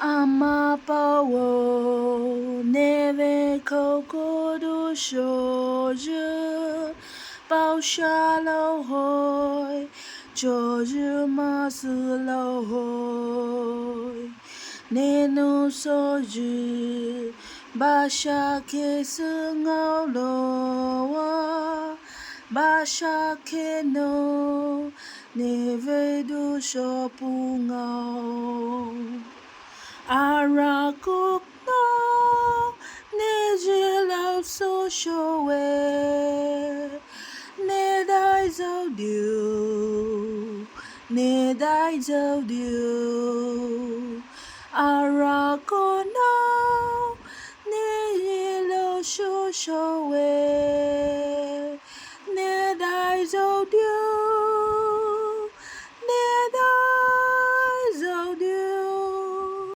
Amapawo neve kokodo shoju bao shalo hoi joju maslo hoi nenu soju basha kesu ngolo wa basha ke no neve du shopungao Arakuk no Nijilo so showe Nidai zo du Nidai zo du Arakuk no Nijilo so showe